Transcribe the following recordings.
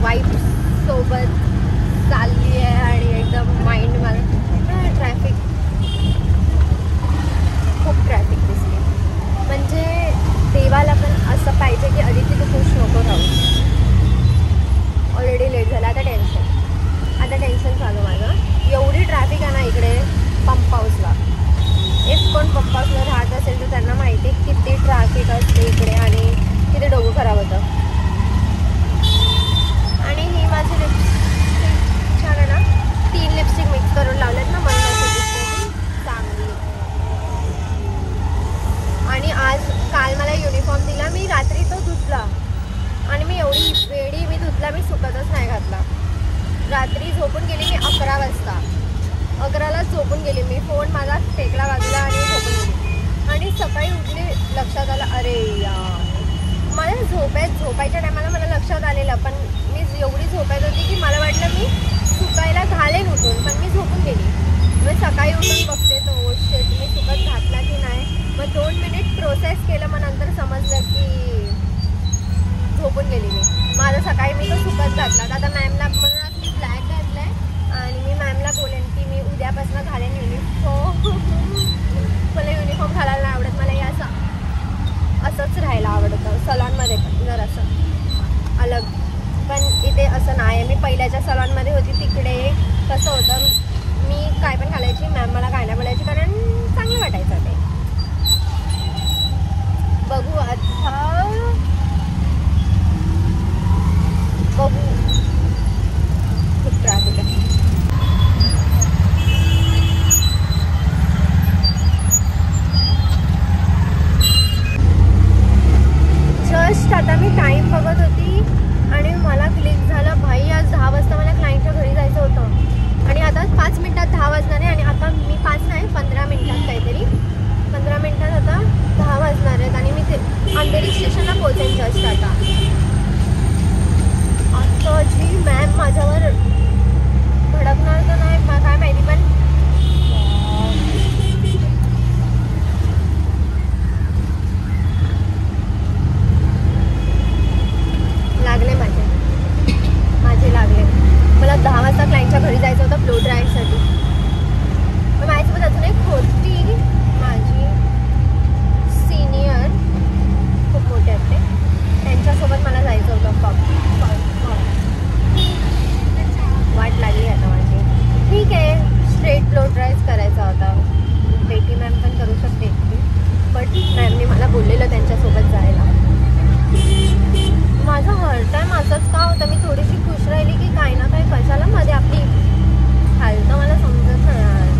Vibe सोबत चालली आहे आणि एकदम माइंड मला ट्रॅफिक खूप ट्रॅफिक दिसली. म्हणजे देवाला पण असं पाहिजे की अदिती तू खुश नको राहू. ऑलरेडी लेट झाला. आता टेन्शन चालू माझं. एवढी ट्रॅफिक आहे ना इकडे पंप हाऊसला. इफ कोण पंप हाऊसला राहत असेल तर त्यांना माहिती किती ट्रॅफिक असते इकडे आणि किती डोकं खराब होतं. आणि ही माझी लिपस्टिक छान आहे ना. 3 लिपस्टिक मिक्स करून लावलेत ना म्हणून अशी दिसते चांगली. आणि काल मला युनिफॉर्म दिला. मी रात्री तो धुतला आणि मी एवढी वेळी मी धुतला. मी सुकतच नाही घातला. रात्री झोपून गेली मी 11 वाजता. 11लाच झोपून गेली मी. फोन माझा फेकला बाजूला आणि झोपून गेली. आणि सकाळी उठले लक्षात आलं अरे यार मला झोपायच्या टायमाला मला लक्षात आलेलं. पण मी एवढी झोपायत होती की मला वाटलं मी सुकायला घालेन उठून. पण मी झोपून गेली. मग सकाळी उठून बघते तो शेट मी सुकत घातला की नाही. मग 2 मिनिट प्रोसेस केलं. मग नंतर समजलं की झोपून गेली मी. माझं सकाळी मी तो सुकत घातला. आता मॅमला म्हणूनच मी ब्लॅक घातला आहे आणि मी मॅमला बोलेन की मी उद्यापासून घालेन युनिफॉर्म. मला युनिफॉर्म घालायला नाही आवडत. मला हे असंच राहायला आवडतं. सलॉनमध्ये पण जर असं अलग. पण इथे असं नाही आहे. मी पहिल्याच्या सलॉनमध्ये होती तिकडे कसं होतं मी काय पण घालायची. मॅम मला काय नाही बोलायची कारण चांगलं वाटायचं ते. बघू आता बघू. खूप ट्रॅफिक आहे. जस्ट आता मी टाईम बघत होती आणि मला क्लिक झालं भाई आज 10 वाजता मला क्लायंटच्या घरी जायचं होतं. आणि आता 5 मिनिटात 10 वाजणार आहे. आणि आता मी 5 नाही 15 मिनिटात काहीतरी 15 मिनिटात आता 10 वाजणार आहेत. आणि मी ते अंधेरी स्टेशनला पोहोचेन जस्ट आता. आता जी मॅम माझ्यावर भडकणार तर नाही काय माहिती. पण लागले माझे लागले. मला 10 वाजता क्लायंटच्या घरी जायचं होतं ब्लो ड्रायसाठी. मग माझ्यासोबत अजून एक होती माझी सिनियर खूप मोठे असते त्यांच्यासोबत मला जायचं होतं. वाट लागली आता माझी. ठीक आहे स्ट्रेट ब्लो ड्रायच करायचा होता. बेटी मॅम पण करू शकते बट मॅमने मला बोललेलं त्यांच्यासोबत जायला. माझं हर टाईम असंच का होतं. मी थोडीशी खुश राहिली की काही ना काही कशाला मध्ये आपली हालतं मला समजत नाही.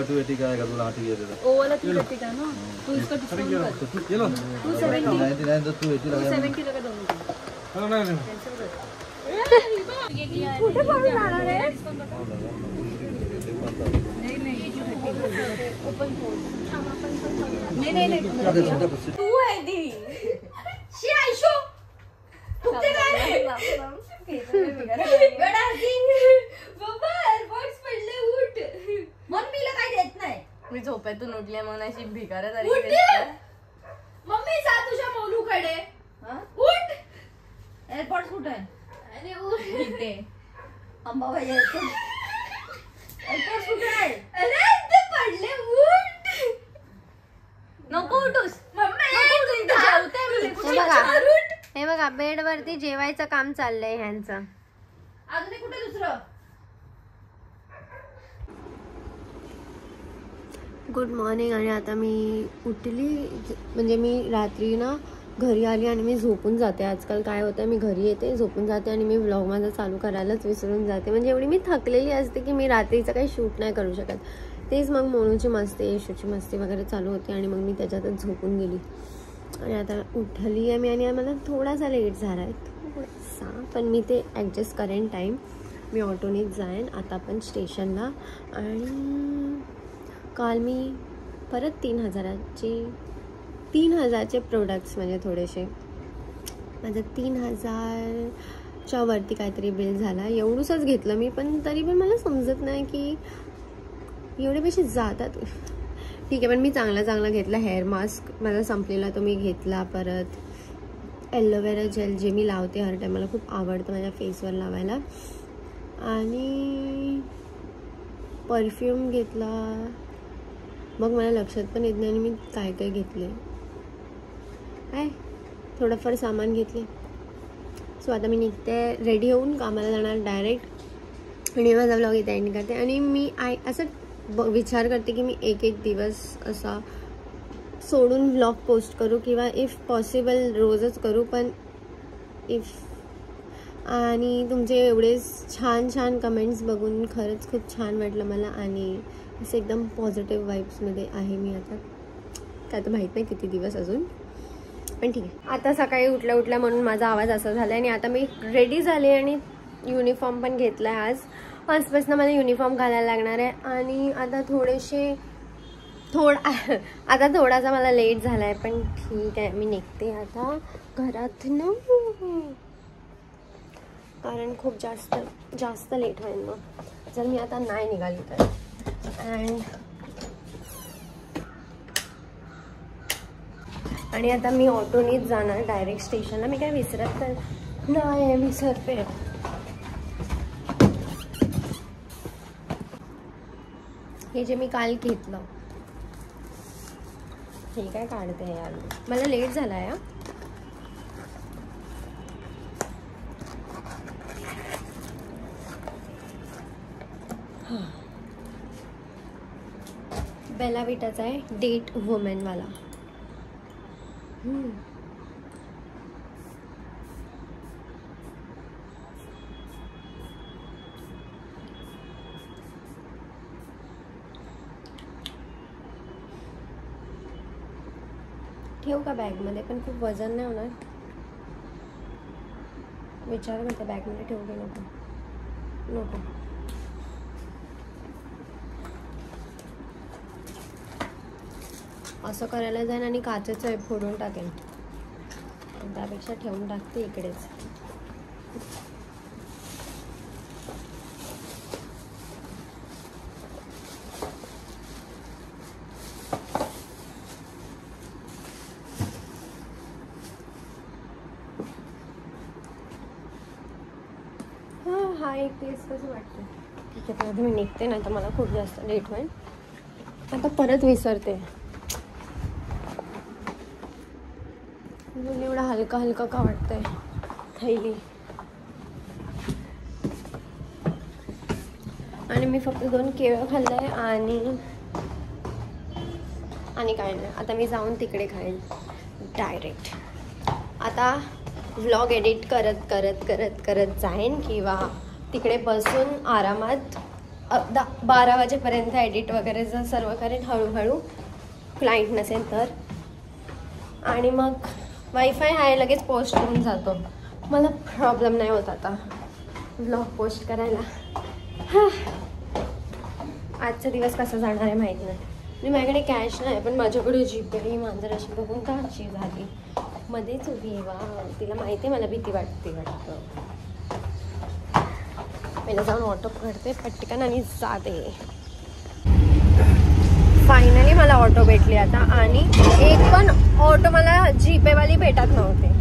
तू एटी का है तुला 8 घे ओ वाला तू करते का ना तू इसका डिस्काउंट कर तू ये लो तू 99 तो तू 80 लगा 70 लगा दूंगी नहीं कुठे पळून जाणार आहे? नहीं तू आहे दी शी आयशो कुठे काय बाबा एअरबड्स पडले उठ मम्मीला काय देत नाही मी झोपेतून उठले मग अशी भिकाऱ्या झाली मम्मी जा तुझ्या मोलूकडे उठ एअरबड्स कुठे आहे अरे उठ इथे अंबाबाई एअरबड्स कुठे आहे अरे ते पडले उठ नको उठूस हे बघा बेड वरती जेवायचं काम चाललंय ह्यांचं अजून कुठे दुसरं गुड मॉर्निंग. आणि आता मी उठली म्हणजे मी रात्री ना घरी आली आणि मी झोपून जाते. आजकाल काय होतं मी घरी येते झोपून जाते आणि मी व्लॉग माझा चालू करायलाच विसरून जाते. म्हणजे एवढी मी थकलेली असते की मी रात्रीचं काही शूट नाही करू शकत. तेच मग मोनूची मस्ती येशूची मस्ती वगैरे चालू होती आणि मग मी त्याच्यातच झोपून गेली. आणि आता उठली आहे मी आणि मला थोडासा लेट झाला आहे थोडासा, पण मी ते ॲडजस्ट करेन टाईम. मी ऑटोनेच जाईन आता पण स्टेशनला. आणि काल मी परत 3,000चे प्रोडक्ट्स म्हणजे थोडेसे माझं 3,000च्या वरती काहीतरी बिल झाला. एवढंच घेतलं मी, पण तरी पण मला समजत नाही की एवढे पैसे जातात. ठीक आहे, पण मी चांगला घेतला. हेअर मास्क माझा संपलेला तो मी घेतला. परत ॲलोवेरा जेल जे मी लावते हर टाईम, मला खूप आवडतं माझ्या फेसवर लावायला. आणि परफ्यूम घेतला. मग मला लक्षात पण येत नाही आणि मी काय काय घेतले. काय थोडंफार सामान घेतले. सो आता मी निघते, रेडी होऊन कामाला जाणार डायरेक्ट. आणि माझा व्लॉग इथे एंड करते. आणि मी असं विचार करते की मी एक दिवस असा सोडून व्लॉग पोस्ट करू किंवा इफ पॉसिबल रोजच करू. पण आणि तुमचे एवढे छान कमेंट्स बघून खरंच खूप छान वाटलं मला. आणि असं एकदम पॉझिटिव्ह वाईब्समध्ये आहे मी आता. काय तर माहीत नाही किती दिवस अजून, पण ठीक आहे. आता सकाळी उठल्या म्हणून माझा आवाज असा झाला. आणि आता मी रेडी झाले आणि युनिफॉर्म पण घेतला आहे. आजपासून मला युनिफॉर्म घालायला लागणार आहे. आणि आता थोडासा मला लेट झाला आहे, पण ठीक आहे. मी निघते आता घरातनं, कारण खूप जास्त लेट होईल मग जर मी आता नाही निघाली तर. आणि आता मी ऑटोनीच जाणार डायरेक्ट स्टेशनला. मी काय विसरत तर नाही, विसरते. हे जे मी काल घेतलं हे काय काढते यार, मला लेट झाला आहे. बेला विटाचा आहे, डेट वुमेन वाला. ठेवू का बॅगमध्ये? पण खूप वजन नाही होणार. विचार करते बॅगमध्ये ठेवू की नको. असं करायला जाईन आणि काचेचं फोडून टाकेन. त्यापेक्षा ठेवून टाकते इकडेच. हा एक पीस कसं वाटतं. ठीक आहे, तर मी निघते, नाही तर मला खूप जास्त लेट होईल. आता परत विसरते. एवढा हलका का वाटतंय थैली. आणि मी फक्त 2 केळं खाल्लंय आणि काय नाही. आता मी जाऊन तिकडे खाईन डायरेक्ट. आता व्लॉग एडिट करत करत करत करत जाईन किंवा तिकडे बसून आरामात 12 वाजेपर्यंत एडिट वगैरे जर सर्व करेन हळूहळू, क्लायंट नसेल तर. आणि मग वायफाय आहे, लगेच पोस्ट होऊन जातो. मला प्रॉब्लेम नाही होत आता व्लॉग पोस्ट करायला. आजचा दिवस कसा जाणार आहे माहीत नाही. मी माझ्याकडे कॅश नाही पण माझ्याकडे जीपे. मांजर अशी बघून का अशी झाली मध्येच उभी आहे. वा, तिला माहिती आहे मला भीती वाटते वाटतं. पहिला जाऊन ऑटो पकडते पटकन आणि जाते. फायनली मला ऑटो भेटली आता. आणि एक पण ऑटो मला जीपेवाली भेटत नव्हते.